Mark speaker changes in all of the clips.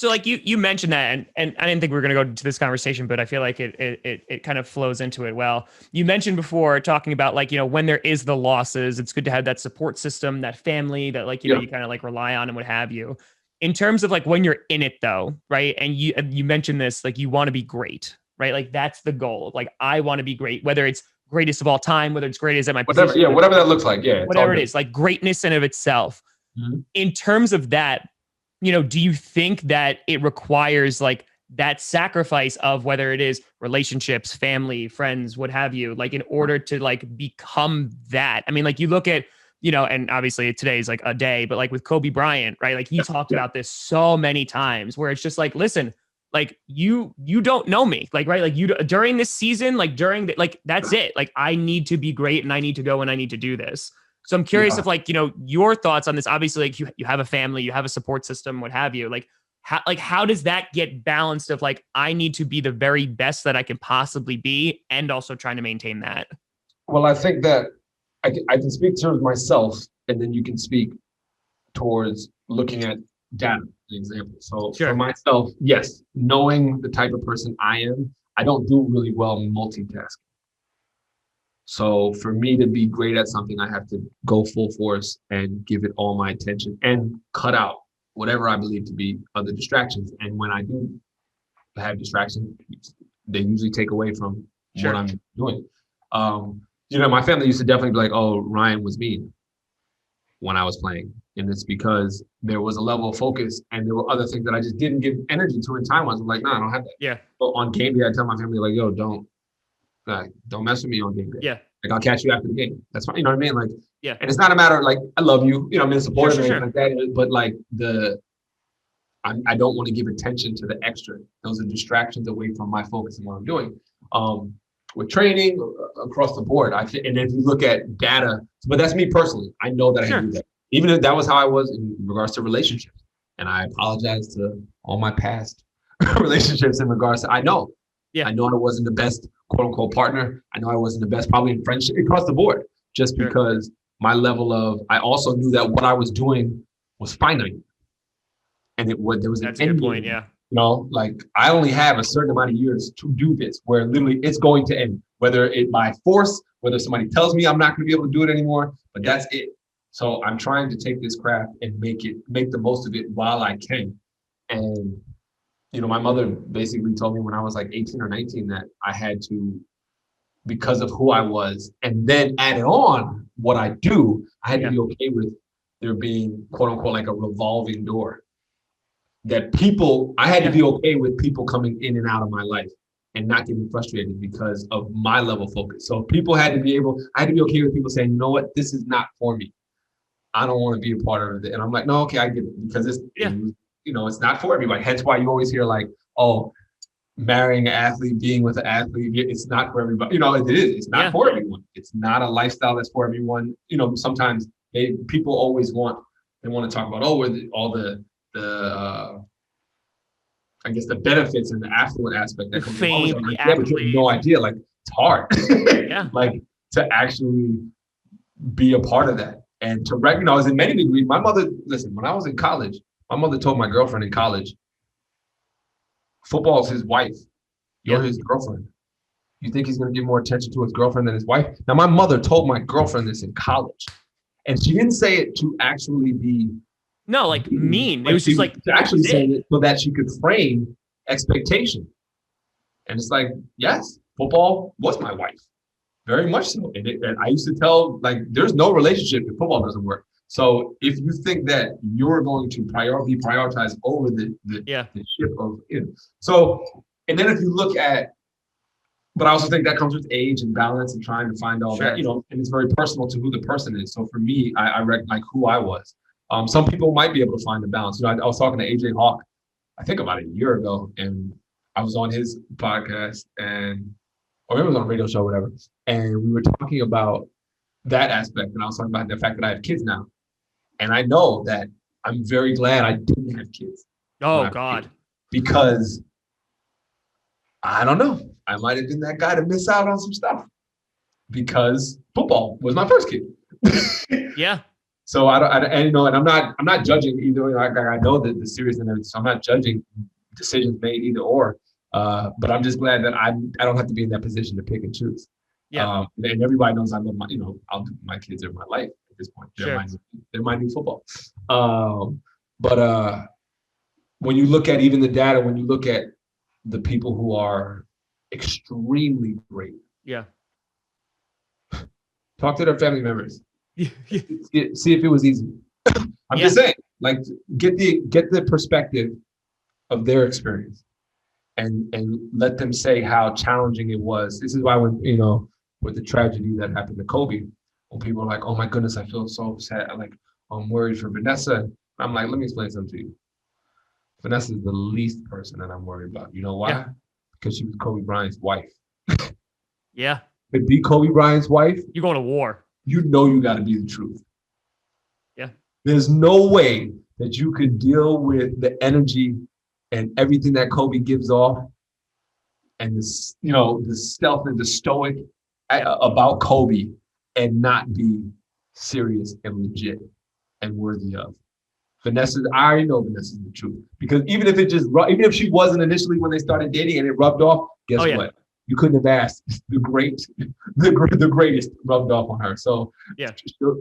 Speaker 1: So like you mentioned that, and I didn't think we were going to go to this conversation, but I feel like it kind of flows into it well. You mentioned before talking about like, when there is the losses, it's good to have that support system, that family that like,
Speaker 2: Yeah.
Speaker 1: you kind of like rely on and what have you. In terms of like when you're in it though, right? And you mentioned this, like you want to be great, right? Like that's the goal. Like I want to be great, whether it's greatest of all time, whether it's greatest at my
Speaker 2: Whatever.
Speaker 1: position,
Speaker 2: Yeah. Whatever that looks like. Yeah. It's all
Speaker 1: whatever it
Speaker 2: good.
Speaker 1: is, like greatness in of itself.
Speaker 2: Mhm.
Speaker 1: In terms of that, do you think that it requires like that sacrifice of whether it is relationships, family, friends, what have you, like in order to like become that? I mean, like you look at, and obviously today is like a day, but like with Kobe Bryant, right? Like he
Speaker 2: Yeah.
Speaker 1: talked
Speaker 2: Yeah.
Speaker 1: about this so many times where it's just like, listen, like you don't know me, like, right? Like you during this season, like during the, like that's it. Like I need to be great and I need to go and I need to do this. So I'm curious
Speaker 2: Yeah.
Speaker 1: if like, your thoughts on this. Obviously, like you have a family, you have a support system, what have you. How does that get balanced of like, I need to be the very best that I can possibly be and also trying to maintain that?
Speaker 2: Well, I think that I can speak towards myself, and then you can speak towards looking at data, an example. So for
Speaker 1: Sure.
Speaker 2: myself, yes, knowing the type of person I am, I don't do really well multitasking. So for me to be great at something, I have to go full force and give it all my attention and cut out whatever I believe to be other distractions. And when I do have distractions, they usually take away from what
Speaker 1: Sure.
Speaker 2: I'm doing. My family used to definitely be like, "Oh, Ryan was mean," when I was playing. And it's because there was a level of focus and there were other things that I just didn't give energy to in time. I was like, no, I don't have that.
Speaker 1: Yeah.
Speaker 2: But on game day, I tell my family, like, yo, don't mess with me on game day.
Speaker 1: Yeah.
Speaker 2: Like, I'll catch you after the game. That's fine. You know what I mean? Like,
Speaker 1: Yeah.
Speaker 2: and it's not a matter of like, I love you, I'm in
Speaker 1: Sure.
Speaker 2: supportive
Speaker 1: Sure.
Speaker 2: and anything
Speaker 1: Sure.
Speaker 2: like that. But like I don't want to give attention to the extra. Those are distractions away from my focus and what I'm doing. With training across the board, I think, and if you look at data, but that's me personally. I know that I can
Speaker 1: Sure.
Speaker 2: do that. Even if that was how I was in regards to relationships, and I apologize to all my past relationships in regards to.
Speaker 1: Yeah.
Speaker 2: I know I wasn't the best quote unquote partner. I know I wasn't the best probably in friendship across the board, just
Speaker 1: Sure.
Speaker 2: because my level of. I also knew that what I was doing was finite, and there was an
Speaker 1: That's a good
Speaker 2: end
Speaker 1: point.
Speaker 2: game.
Speaker 1: Yeah.
Speaker 2: Like I only have a certain amount of years to do this, where literally it's going to end, whether it by force, whether somebody tells me I'm not going to be able to do it anymore, but
Speaker 1: Yep.
Speaker 2: that's it. So I'm trying to take this craft and make the most of it while I can. And my mother basically told me when I was like 18 or 19 that I had to, because of who I was, and then add on what I do, I had to
Speaker 1: Yeah.
Speaker 2: be okay with there being quote unquote like a revolving door that I had to
Speaker 1: Yeah.
Speaker 2: be okay with people coming in and out of my life and not getting frustrated because of my level of focus. So I had to be okay with people saying, you know what, this is not for me. I don't want to be a part of it. And I'm like, no, okay, I get it because
Speaker 1: Yeah.
Speaker 2: it's not for everybody. Hence why you always hear like, oh, marrying an athlete, being with an athlete, it's not for everybody. It is. It's not
Speaker 1: Yeah.
Speaker 2: for everyone. It's not a lifestyle that's for everyone. Sometimes people always they want to talk about, all the I guess the benefits and the affluent aspect
Speaker 1: The
Speaker 2: that comes along with
Speaker 1: fame,
Speaker 2: it.
Speaker 1: the
Speaker 2: Like, yeah, but you have no
Speaker 1: accolades.
Speaker 2: idea. Like it's hard.
Speaker 1: Yeah.
Speaker 2: Like to actually be a part of that and to recognize in many degrees. My mother, listen, when I was in college, my mother told my girlfriend in college, football is his wife. You're
Speaker 1: Yeah.
Speaker 2: his girlfriend. You think he's going to give more attention to his girlfriend than his wife? Now, my mother told my girlfriend this in college, and she didn't say it to actually be
Speaker 1: No, like mean. It
Speaker 2: like
Speaker 1: was
Speaker 2: she
Speaker 1: just
Speaker 2: was
Speaker 1: like this
Speaker 2: actually
Speaker 1: is it.
Speaker 2: saying it so that she could frame expectation. And it's like, yes, football was my wife, very much so. And I used to tell, like, there's no relationship if football doesn't work. So if you think that you're going to be prioritized over
Speaker 1: Yeah.
Speaker 2: the ship of it. So, and then if you look at, but I also think that comes with age and balance and trying to find all that,
Speaker 1: Sure.
Speaker 2: and it's very personal to who the person is. So for me, I reckon like who I was. Some people might be able to find the balance. I was talking to AJ Hawk, I think about a year ago, and I was on his podcast or maybe it was on a radio show, whatever. And we were talking about that aspect. And I was talking about the fact that I have kids now. And I know that I'm very glad I didn't have kids when
Speaker 1: Oh
Speaker 2: I was a
Speaker 1: God.
Speaker 2: kid because I don't know. I might have been that guy to miss out on some stuff because football was my first kid.
Speaker 1: Yeah.
Speaker 2: So and I'm not judging either. Like, I know that the seriousness and everything, so I'm not judging decisions made either or. But I'm just glad that I don't have to be in that position to pick and choose.
Speaker 1: Yeah.
Speaker 2: And everybody knows I love my kids are my life at this point.
Speaker 1: Sure.
Speaker 2: They're my new football. But when you look at even the data, when you look at the people who are extremely great,
Speaker 1: yeah,
Speaker 2: talk to their family members.
Speaker 1: yeah.
Speaker 2: See if it was easy. I'm just saying, like, get the perspective of their experience, and let them say how challenging it was. This is why when with the tragedy that happened to Kobe, when people are like, "Oh my goodness, I feel so sad. I'm worried for Vanessa." I'm like, let me explain something to you. Vanessa is the least person that I'm worried about. You know why?
Speaker 1: Yeah.
Speaker 2: Because she was Kobe Bryant's wife.
Speaker 1: Yeah.
Speaker 2: To be Kobe Bryant's wife,
Speaker 1: you're going to war.
Speaker 2: You got to be the truth.
Speaker 1: Yeah.
Speaker 2: There's no way that you could deal with the energy and everything that Kobe gives off, and this, the stealth and the stoic about Kobe, and not be serious and legit and worthy of. Vanessa, I already know Vanessa's the truth, because even if she wasn't initially when they started dating and it rubbed off, guess what? You couldn't have asked the greatest rubbed off on her. So yeah,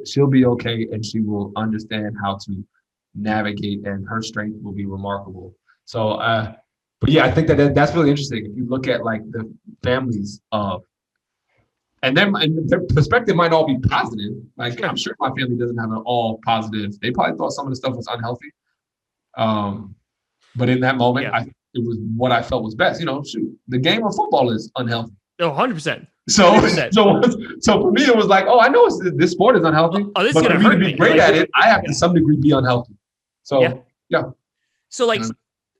Speaker 2: she'll be okay, and she will understand how to navigate, and her strength will be remarkable. So, but yeah, I think that's really interesting. If you look at like the families of, and their perspective might all be positive. Like, sure. I'm sure my family doesn't have an all positive. They probably thought some of the stuff was unhealthy. But in that moment, it was what I felt was best. The game of football is unhealthy.
Speaker 1: Oh, 100%.
Speaker 2: So for me, it was like, I know this sport is unhealthy.
Speaker 1: This
Speaker 2: but
Speaker 1: is
Speaker 2: for me to be great at it, I have to some degree be unhealthy. So yeah.
Speaker 1: So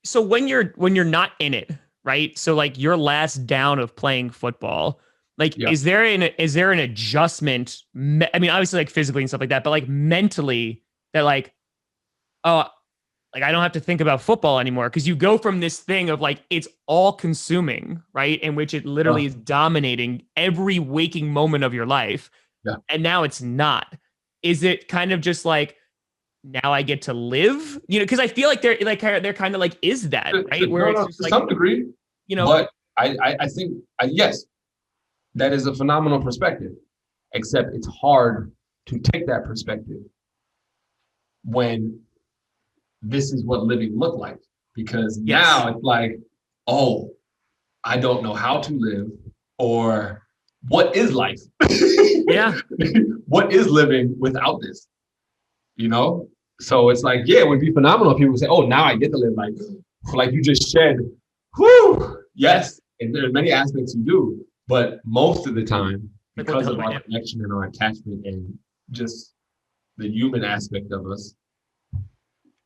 Speaker 1: so when you're not in it, right? So like your last down of playing football, like, is there an adjustment? I mean, obviously, like physically and stuff like that, but like mentally, that like, I don't have to think about football anymore, because you go from this thing of like it's all consuming, right, in which it literally is dominating every waking moment of your life, and now it's not. Is it kind of just like, now I get to live? Because I feel like they're kind of like, is that right? Where it's just
Speaker 2: to
Speaker 1: like,
Speaker 2: some degree, But I think yes. That is a phenomenal perspective, except it's hard to take that perspective when this is what living looked like. Because now it's like, I don't know how to live, or what is life?
Speaker 1: Yeah.
Speaker 2: What is living without this? So it's like, it would be phenomenal if people say, now I get to live like you just said. Whoo! Yes. And there are many aspects you do. But most of the time, because of our connection and our attachment and just the human aspect of us,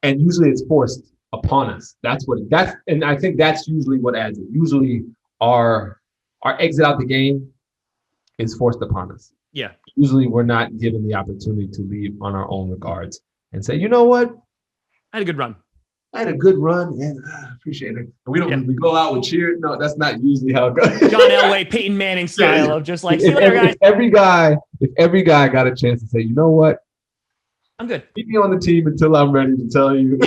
Speaker 2: and usually it's forced upon us. And I think that's usually what adds it. Usually our exit out the game is forced upon us.
Speaker 1: Yeah.
Speaker 2: Usually we're not given the opportunity to leave on our own regards and say, you know what?
Speaker 1: I had a good run.
Speaker 2: And I appreciate it. We go out with cheers. No, that's not usually how it goes.
Speaker 1: John Elway, Peyton Manning style of just like, see you later, guys.
Speaker 2: If every guy got a chance to say, you know what?
Speaker 1: I'm good.
Speaker 2: Keep me on the team until I'm ready to tell you.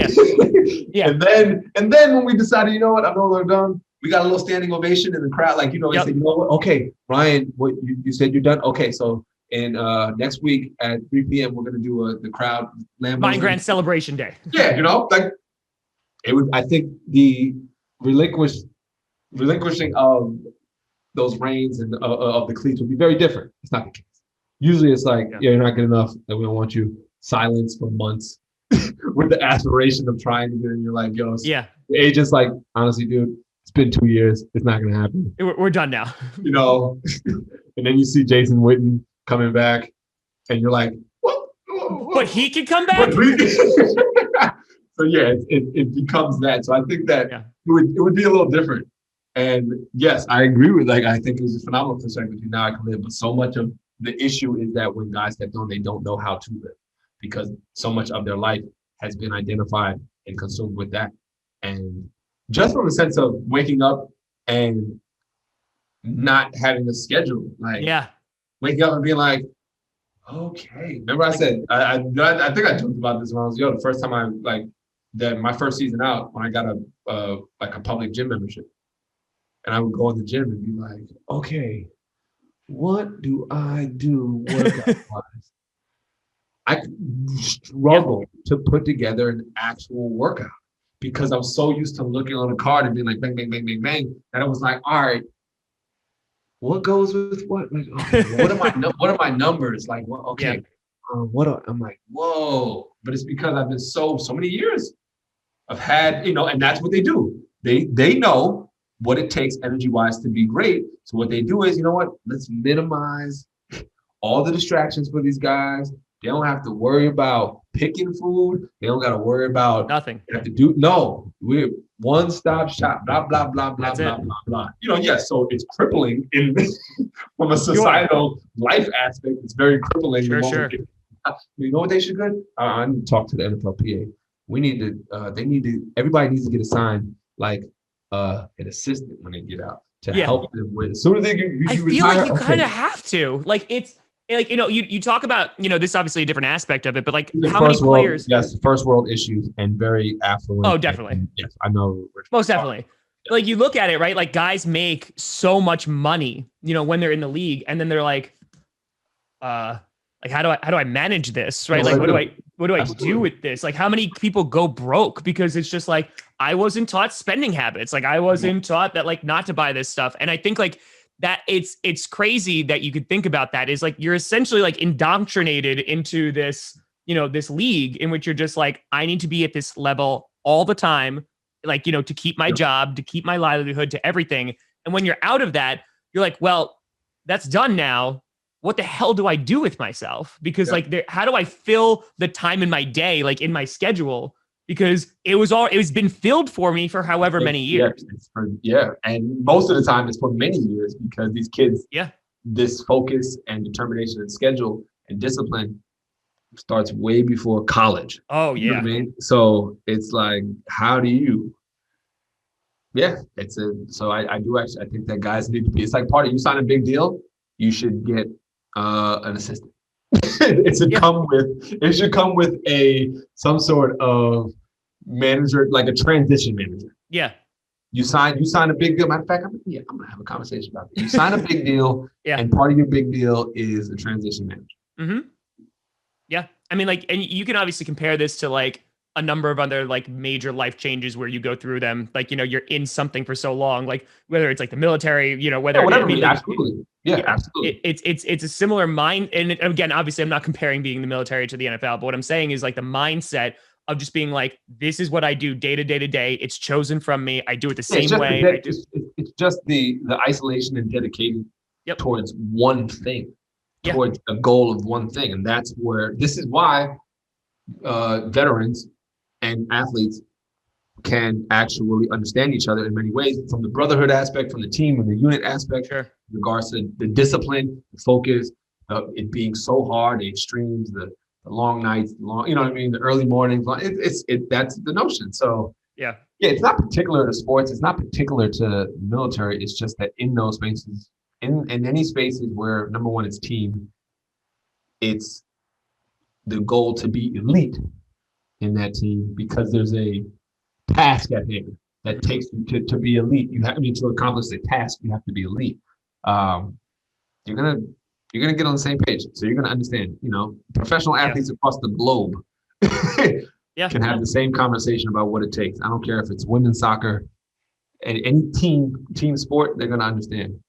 Speaker 1: Yeah.
Speaker 2: And then when we decided, you know what, I'm no longer done, we got a little standing ovation in the crowd. Like, they said, you know what? Okay, Ryan, what you said you're done? Okay, so in next week at 3 p.m., we're going to do the crowd.
Speaker 1: Vine Grand Celebration Day.
Speaker 2: Yeah, like, it would. I think the relinquishing of those reins and of the cleats would be very different. It's not the case. Usually, it's like, you're not good enough, and we don't want you. Silence for months with the aspiration of trying to do it. And you're like, the agent's like, honestly, dude, it's been 2 years. It's not going to happen.
Speaker 1: We're done now.
Speaker 2: And then you see Jason Witten coming back, and you're like, what?
Speaker 1: But he can come back.
Speaker 2: So it becomes that. So I think that it would be a little different. And yes, I agree with, I think it was a phenomenal perspective. Now I can live, but so much of the issue is that when guys get done, they don't know how to live, because so much of their life has been identified and consumed with that. And just from the sense of waking up and not having a schedule, waking up and being like, Okay. Remember I said, I think I joked about this when I was young. The first time my first season out, when I got like a public gym membership. And I would go in the gym and be like, okay, what do I do workout-wise? I struggled to put together an actual workout because I was so used to looking on a card and being like, bang, bang, bang, bang, bang. And I was like, all right, what goes with what? Like, okay, what are my numbers? Like, well, okay, I'm like, whoa. But it's because I've been so many years. I've had, and that's what they do. They know what it takes energy-wise to be great. So what they do is, you know what? Let's minimize all the distractions for these guys. They don't have to worry about picking food. They don't got to worry about
Speaker 1: Nothing.
Speaker 2: They have to do no. We're one-stop shop. Blah blah blah blah
Speaker 1: That's
Speaker 2: blah
Speaker 1: it.
Speaker 2: blah blah. Yes. So it's crippling in from a societal life aspect. It's very crippling.
Speaker 1: Sure.
Speaker 2: You know what they should do? I need to talk to the NFLPA. We need to. They need to. Everybody needs to get assigned like an assistant when they get out to help them with. As soon as they get,
Speaker 1: I feel like you kind of have to. Like it's like you talk about this is obviously a different aspect of it, but like how many players?
Speaker 2: Yes, first world issues and very affluent.
Speaker 1: Oh, definitely.
Speaker 2: And yes, I know.
Speaker 1: Most definitely. Yeah. Like you look at it, right? Like guys make so much money, when they're in the league, and then they're like, like how do I manage this, right? Like what do I do with this? Like how many people go broke because it's just like I wasn't taught spending habits, like I wasn't taught that like not to buy this stuff, and I think like that it's crazy that you could think about that is like you're essentially like indoctrinated into this this league in which you're just like I need to be at this level all the time, like to keep my job, to keep my livelihood, to everything, and when you're out of that, you're like, well, that's done now. What the hell do I do with myself? Because like, how do I fill the time in my day, like in my schedule? Because it was been filled for me for however many years.
Speaker 2: And most of the time it's for many years because these kids, this focus and determination and schedule and discipline starts way before college.
Speaker 1: Oh
Speaker 2: you know what I mean? So it's like, how do you? So I do actually, I think that guys need to be. It's like part of you sign a big deal, you should get an assistant. It should come with some sort of manager, like a transition manager.
Speaker 1: Yeah.
Speaker 2: You sign a big deal. Matter of fact, I'm gonna have a conversation about that. You sign a big deal, and part of your big deal is a transition manager.
Speaker 1: Mm-hmm. Yeah. I mean, like, and you can obviously compare this to like a number of other like major life changes where you go through them. Like, you're in something for so long, like whether it's like the military, whether
Speaker 2: whatever.
Speaker 1: Absolutely.
Speaker 2: Absolutely.
Speaker 1: It's a similar mind. And again, obviously I'm not comparing being in the military to the NFL, but what I'm saying is like the mindset of just being like, this is what I do day to day. It's chosen from me. I do it the same way.
Speaker 2: It's just the isolation and dedicating towards one thing, towards a goal of one thing. And this is why veterans and athletes can actually understand each other in many ways, from the brotherhood aspect, from the team and the unit aspect, in regards to the discipline, the focus, it being so hard, the extremes, the long nights, the early mornings. That's the notion. So it's not particular to sports. It's not particular to military. It's just that in those spaces, in any spaces where number one, it's team, it's the goal to be elite in that team because there's a task at hand that takes you to be elite. To accomplish the task, you have to be elite. You're gonna get on the same page, so you're gonna understand. Professional athletes across the globe can have the same conversation about what it takes. I don't care if it's women's soccer, any team sport, they're gonna understand.